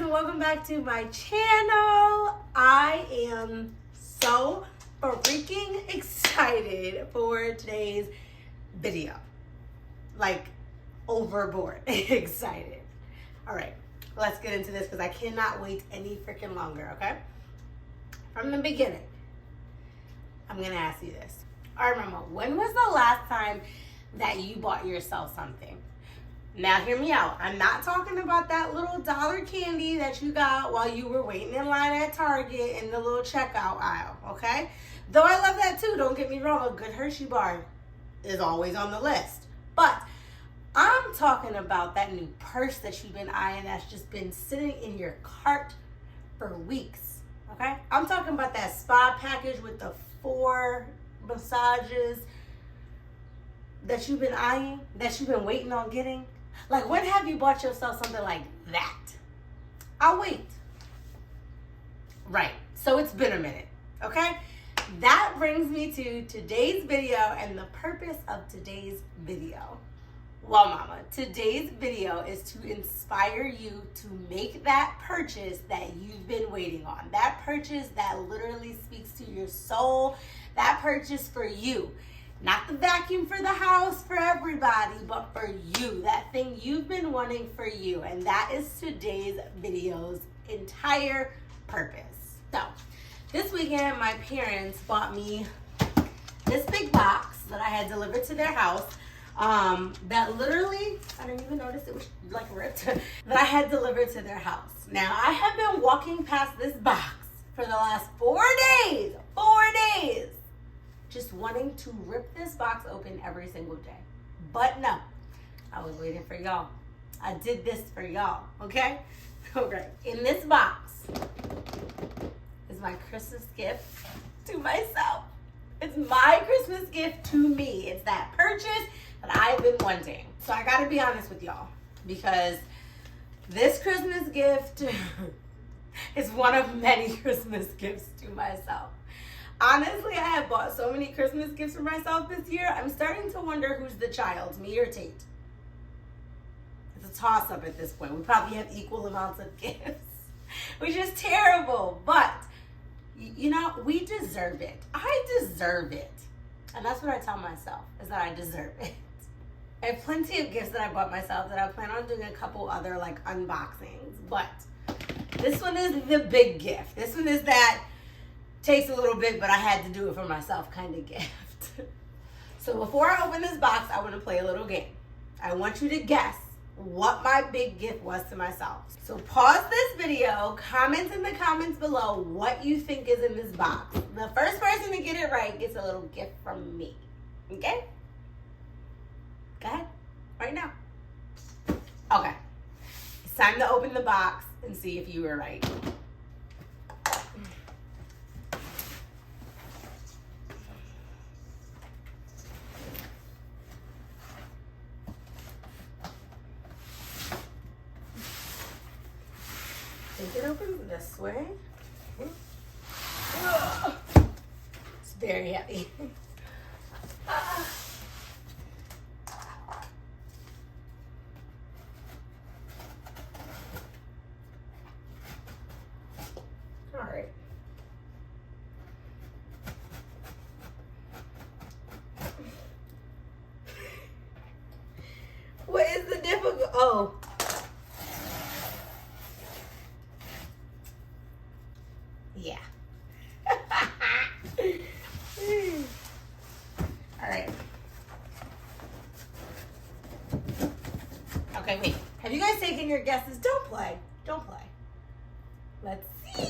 and welcome back to my channel. I am so freaking excited for today's video. Like, overboard excited. All right, let's get into this because I cannot wait any freaking longer, okay? From the beginning, I'm gonna ask you this. All right, Mama, when was the last time that you bought yourself something? Now, hear me out. I'm not talking about that little dollar candy that you got while you were waiting in line at Target in the little checkout aisle, okay? Though I love that too, don't get me wrong, a good Hershey bar is always on the list. But I'm talking about that new purse that you've been eyeing that's just been sitting in your cart for weeks, okay? I'm talking about that spa package with the 4 massages that you've been eyeing, that you've been waiting on getting. Like, when have you bought yourself something like that? I'll wait. Right, so it's been a minute, okay? That brings me to today's video and the purpose of today's video. Well, Mama, today's video is to inspire you to make that purchase that you've been waiting on. That purchase that literally speaks to your soul. That purchase for you. Not the vacuum for the house for everybody, but for you. That thing you've been wanting for you. And that is today's video's entire purpose. So, this weekend, my parents bought me this big box that I had delivered to their house. That literally, I didn't even notice it was like ripped, that I had delivered to their house. Now, I have been walking past this box for the last 4 days. 4 days. Just wanting to rip this box open every single day. But no, I was waiting for y'all. I did this for y'all, okay? Okay, in this box is my Christmas gift to myself. It's my Christmas gift to me. It's that purchase that I've been wanting. So I gotta be honest with y'all, because this Christmas gift is one of many Christmas gifts to myself. Honestly, I have bought so many Christmas gifts for myself this year, I'm starting to wonder who's the child, me or Tate. It's a toss-up at this point. We probably have equal amounts of gifts, which is terrible. But, you know, we deserve it. I deserve it. And that's what I tell myself, is that I deserve it. I have plenty of gifts that I bought myself that I plan on doing a couple other, like, unboxings. But this one is the big gift. This one is that takes a little bit, but I had to do it for myself kind of gift. So before I open this box, I want to play a little game. I want you to guess what my big gift was to myself. So pause this video, comment in the comments below what you think is in this box. The first person to get it right gets a little gift from me. Okay? Go ahead. Right now. Okay. It's time to open the box and see if you were right. I think it opens this way. It's very heavy. All right. What is the difficult? Oh. Yeah. All right. Okay, wait. Have you guys taken your guesses? Don't play. Don't play. Let's see.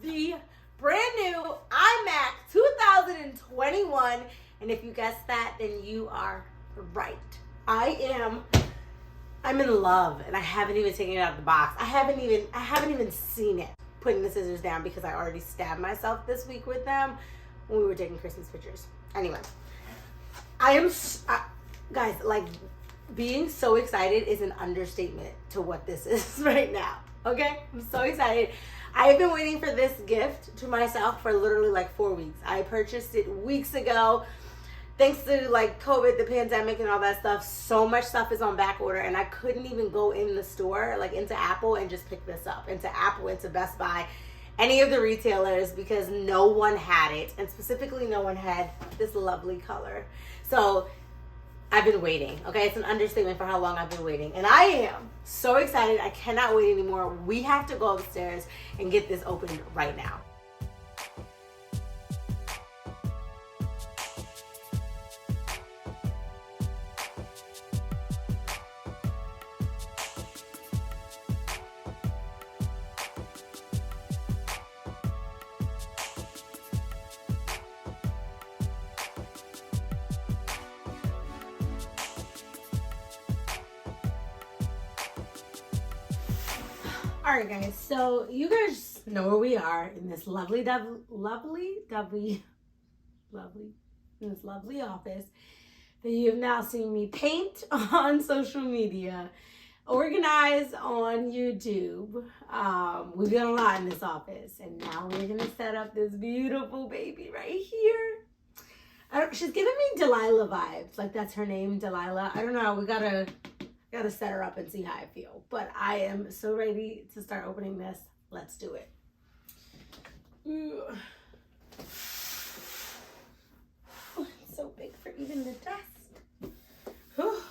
The brand new iMac 2021, and if you guessed that, then you are right. I'm in love, and I haven't even taken it out of the box. I haven't even seen it. Putting the scissors down because I already stabbed myself this week with them when we were taking Christmas pictures. Anyway, guys, like, being so excited is an understatement to what this is right now. Okay? I'm so excited. I've been waiting for this gift to myself for literally like 4 weeks. I purchased it weeks ago. Thanks to like COVID, the pandemic and all that stuff, so much stuff is on back order, and I couldn't even go in the store, like into Apple, and just pick this up. Into Apple, into Best Buy, any of the retailers, because no one had it, and specifically no one had this lovely color. So I've been waiting, okay? It's an understatement for how long I've been waiting. And I am so excited. I cannot wait anymore. We have to go upstairs and get this opened right now. All right, guys, so you guys know where we are in this lovely office that you have now seen me paint on social media, organize on YouTube. We've done a lot in this office, and now we're gonna set up this beautiful baby right here. She's giving me Delilah vibes, like that's her name, Delilah. I don't know, we gotta set her up and see how I feel. But I am so ready to start opening this. Let's do it. Ooh. It's so big for even the dust. Whew.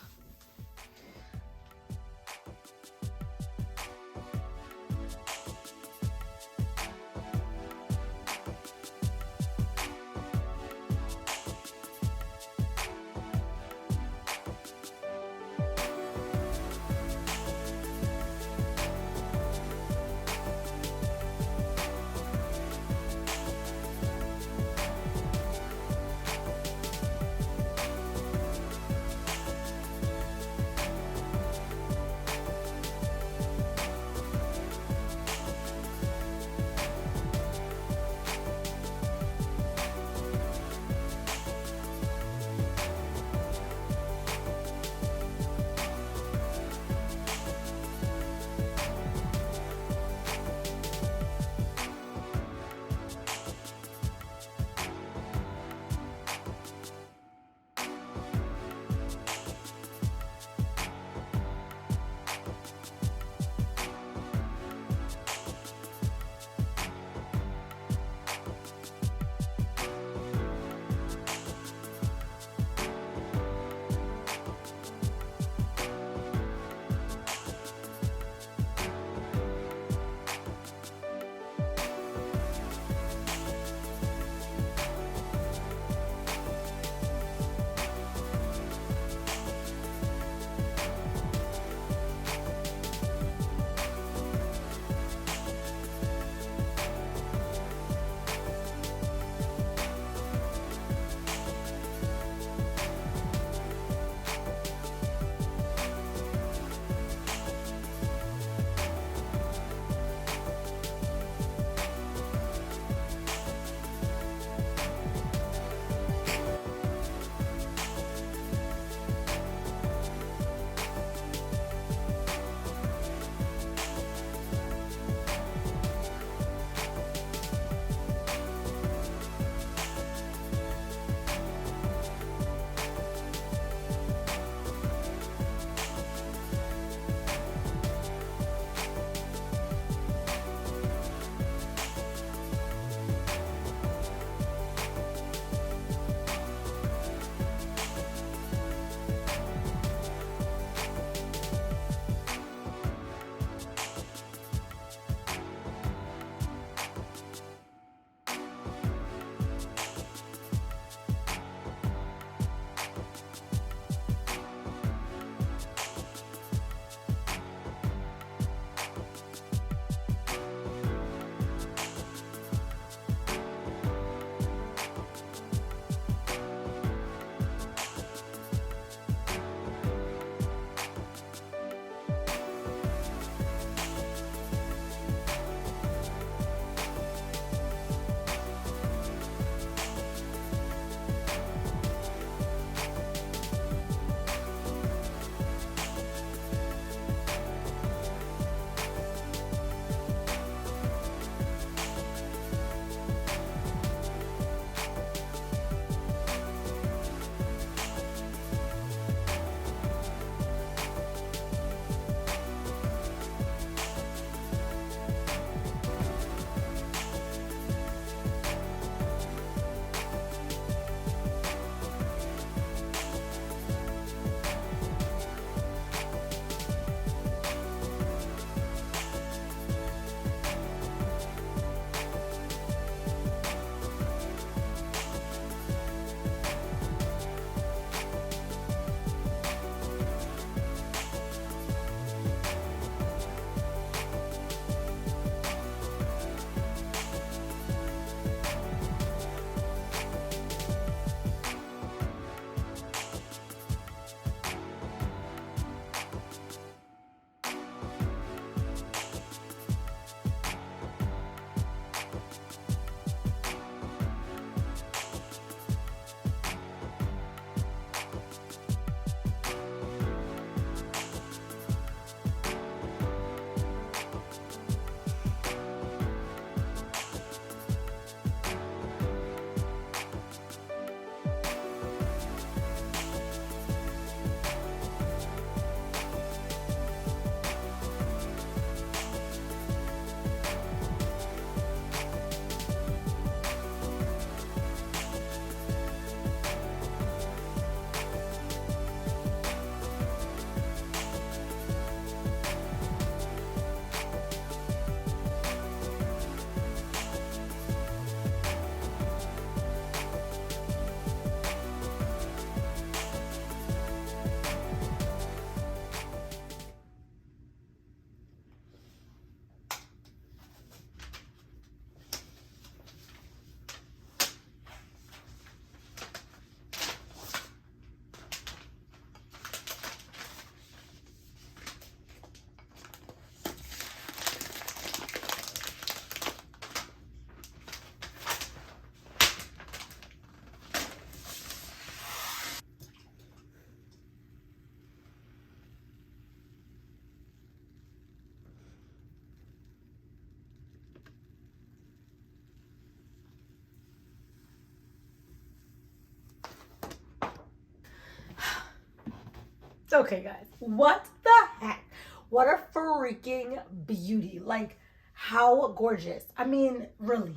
Okay, guys, what the heck? What a freaking beauty. Like, how gorgeous. I mean, really.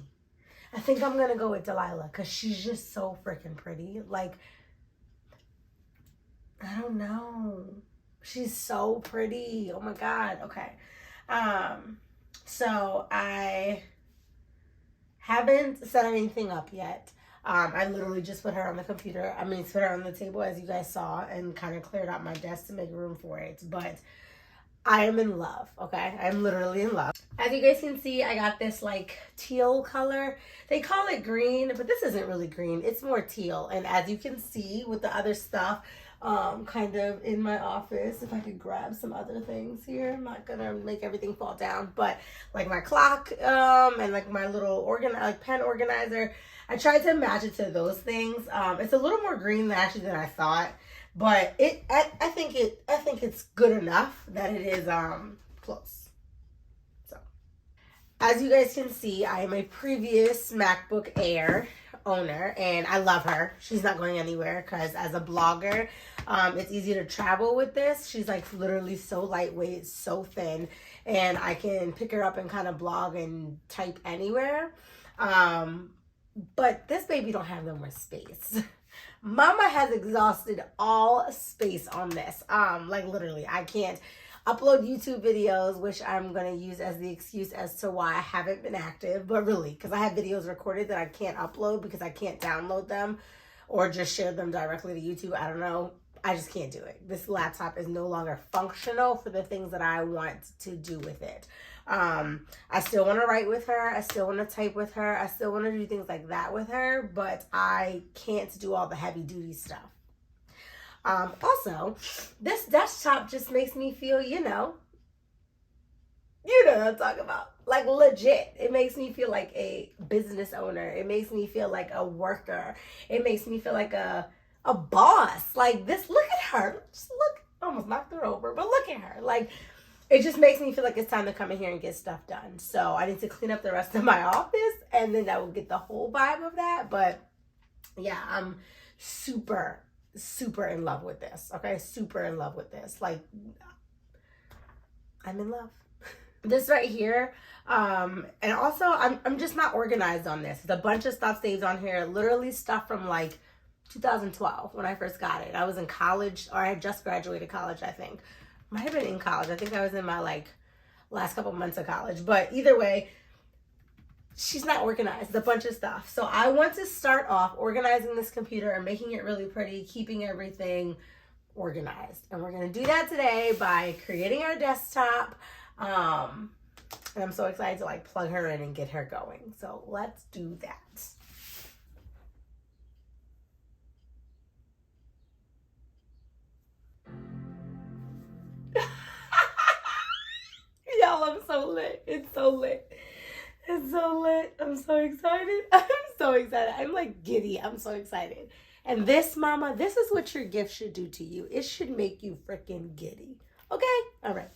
I think I'm gonna go with Delilah because she's just so freaking pretty. Like, I don't know. She's so pretty. Oh my God. Okay. Um, so I haven't set anything up yet. I literally just put her on the computer. I mean, put her on the table as you guys saw and kind of cleared out my desk to make room for it. But I am in love, okay? I'm literally in love. As you guys can see, I got this like teal color. They call it green, but this isn't really green. It's more teal. And as you can see with the other stuff, kind of in my office, if I could grab some other things here. I'm not gonna make everything fall down, but like my clock, and like my little pen organizer, I tried to match it to those things. It's a little more green actually than I thought, but I think it's good enough that it is close. So as you guys can see, I am a previous MacBook Air owner and I love her. She's not going anywhere because as a blogger, it's easy to travel with this. She's like literally so lightweight, so thin, and I can pick her up and kind of blog and type anywhere. But this baby don't have no more space. Mama has exhausted all space on this. Like literally, I can't upload YouTube videos, which I'm gonna use as the excuse as to why I haven't been active. But really, because I have videos recorded that I can't upload because I can't download them or just share them directly to YouTube. I don't know. I just can't do it. This laptop is no longer functional for the things that I want to do with it. I still want to write with her. I still want to type with her. I still want to do things like that with her, but I can't do all the heavy duty stuff. Also, this desktop just makes me feel, you know what I'm talking about. Like legit. It makes me feel like a business owner. It makes me feel like a worker. It makes me feel like a boss. Like this, look at her. Just look, almost knocked her over, but look at her. Like, it just makes me feel like it's time to come in here and get stuff done. So I need to clean up the rest of my office and then that will get the whole vibe of that. But yeah, I'm super, super in love with this. Okay, super in love with this. Like, I'm in love. This right here, and also I'm just not organized on this. There's a bunch of stuff saved on here, literally stuff from like 2012 when I first got it. I was in college, or I had just graduated college, I think. Might have been in college. I think I was in my like last couple months of college. But either way, she's not organized. A bunch of stuff. So I want to start off organizing this computer and making it really pretty, keeping everything organized. And we're going to do that today by creating our desktop. And I'm so excited to like plug her in and get her going. So let's do that. Y'all, I'm so lit. It's so lit. It's so lit. I'm so excited. I'm so excited. I'm like giddy. I'm so excited. And this, mama, this is what your gift should do to you. It should make you freaking giddy. Okay? All right.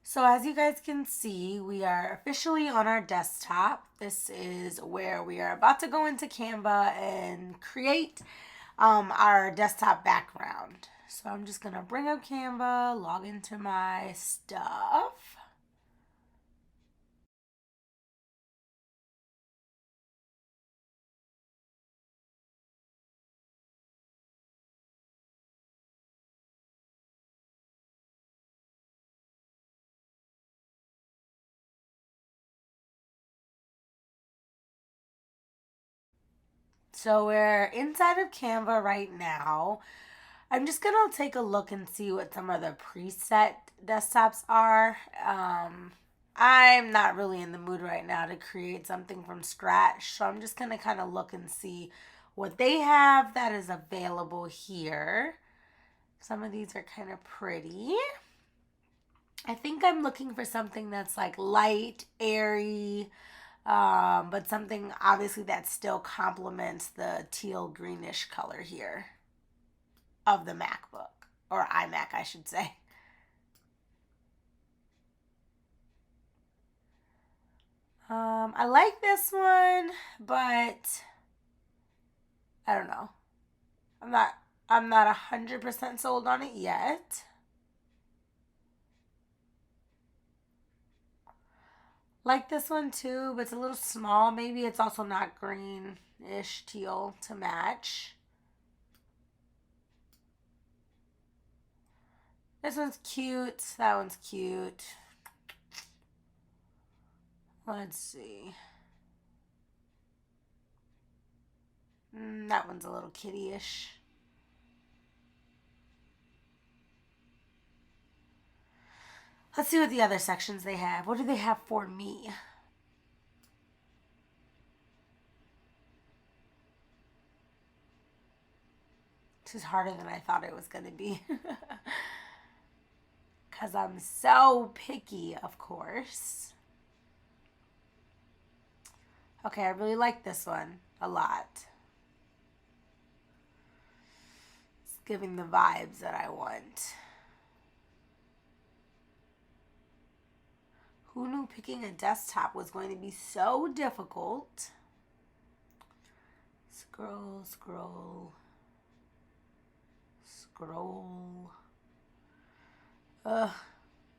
So as you guys can see, we are officially on our desktop. This is where we are about to go into Canva and create our desktop background. So I'm just going to bring up Canva, log into my stuff. So we're inside of Canva right now. I'm just going to take a look and see what some of the preset desktops are. I'm not really in the mood right now to create something from scratch. So I'm just going to kind of look and see what they have that is available here. Some of these are kind of pretty. I think I'm looking for something that's like light, airy, but something obviously that still complements the teal greenish color here of the MacBook, or iMac, I should say. I like this one, but I don't know. I'm not 100% sold on it yet. Like this one too, but it's a little small. Maybe it's also not greenish teal to match. This one's cute. That one's cute. Let's see. That one's a little kitty-ish. Let's see what the other sections they have. What do they have for me? This is harder than I thought it was going to be. Because I'm so picky, of course. Okay, I really like this one a lot. It's giving the vibes that I want. Who knew picking a desktop was going to be so difficult? Scroll, scroll, scroll. Ugh.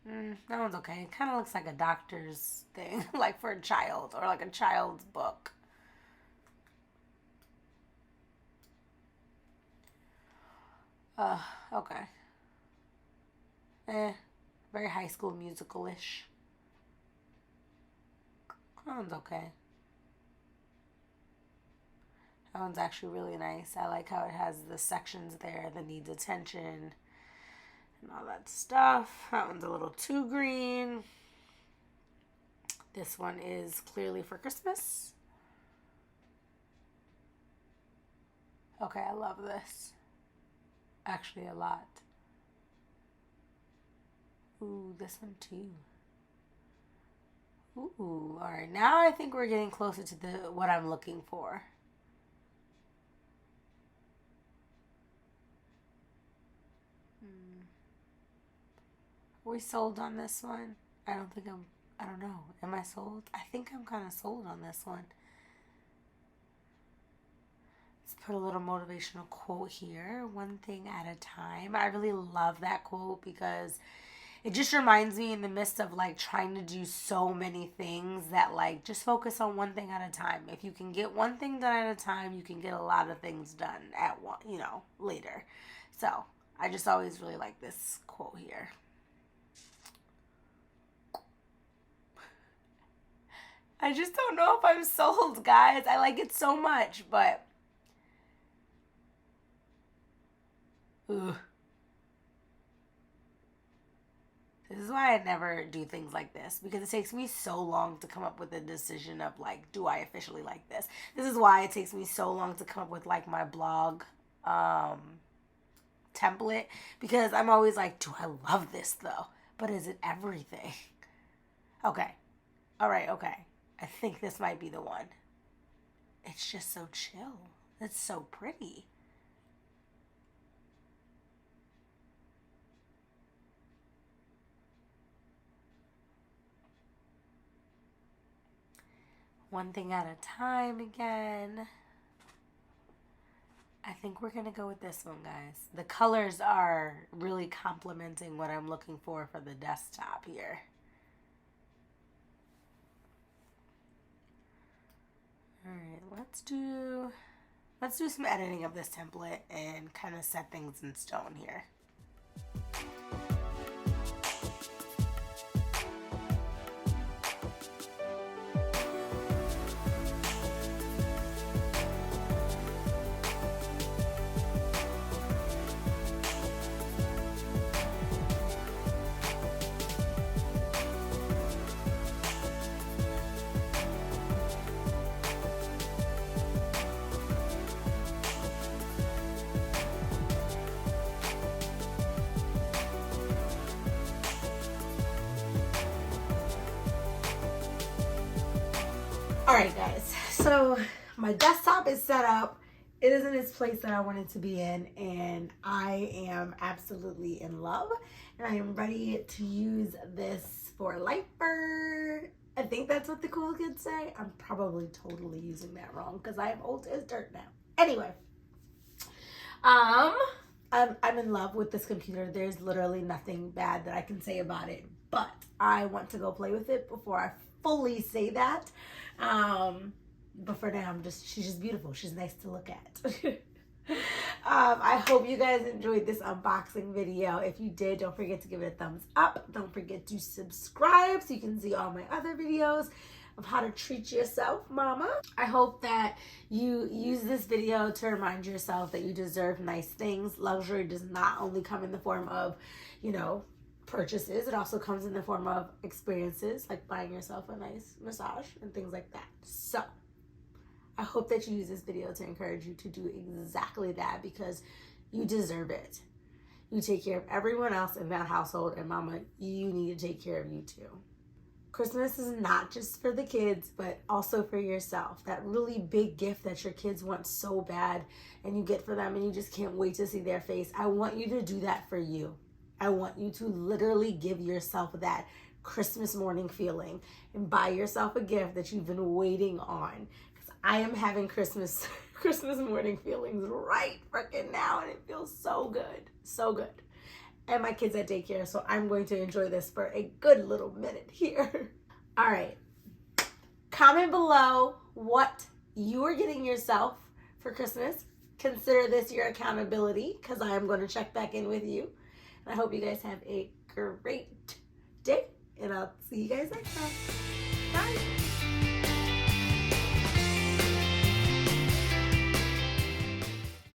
That one's okay. It kind of looks like a doctor's thing, like for a child, or like a child's book. Okay. Very High School Musical-ish. That one's okay. That one's actually really nice. I like how it has the sections there that needs attention and all that stuff. That one's a little too green. This one is clearly for Christmas. Okay, I love this. Actually, a lot. Ooh, this one too. Ooh, all right. Now I think we're getting closer to what I'm looking for. Are we sold on this one? I don't know. Am I sold? I think I'm kind of sold on this one. Let's put a little motivational quote here. One thing at a time. I really love that quote because it just reminds me in the midst of like trying to do so many things that like just focus on one thing at a time. If you can get one thing done at a time, you can get a lot of things done at one, later. So I just always really like this quote here. I just don't know if I'm sold, guys. I like it so much, but ugh. This is why I never do things like this, because it takes me so long to come up with a decision of like, do I officially like this? This is why it takes me so long to come up with like my blog template, because I'm always like, do I love this though? But is it everything? Okay. All right, okay. I think this might be the one. It's just so chill. It's so pretty. One thing at a time again. I think we're going to go with this one, guys. The colors are really complementing what I'm looking for the desktop here. Alright, let's do some editing of this template and kind of set things in stone here. All right, guys. So my desktop is set up. It is in its place that I want it to be in, and I am absolutely in love. And I am ready to use this for lifer. I think that's what the cool kids say. I'm probably totally using that wrong because I am old as dirt now. Anyway, I'm in love with this computer. There's literally nothing bad that I can say about it, but I want to go play with it before I fully say that. But for now, she's just beautiful. She's nice to look at. I hope you guys enjoyed this unboxing video. If you did, don't forget to give it a thumbs up. Don't forget to subscribe so you can see all my other videos of how to treat yourself, mama. I hope that you use this video to remind yourself that you deserve nice things. Luxury does not only come in the form of, purchases. It also comes in the form of experiences, like buying yourself a nice massage and things like that. So I hope that you use this video to encourage you to do exactly that, because you deserve it. You take care of everyone else in that household, and mama, you need to take care of you too. Christmas is not just for the kids, but also for yourself. That really big gift that your kids want so bad and you get for them and you just can't wait to see their face. I want you to do that for you. I want you to literally give yourself that Christmas morning feeling and buy yourself a gift that you've been waiting on. Because I am having Christmas morning feelings right freaking now, and it feels so good, so good. And my kids at daycare, so I'm going to enjoy this for a good little minute here. All right, comment below what you are getting yourself for Christmas. Consider this your accountability, because I am going to check back in with you. And I hope you guys have a great day, and I'll see you guys next time. Bye.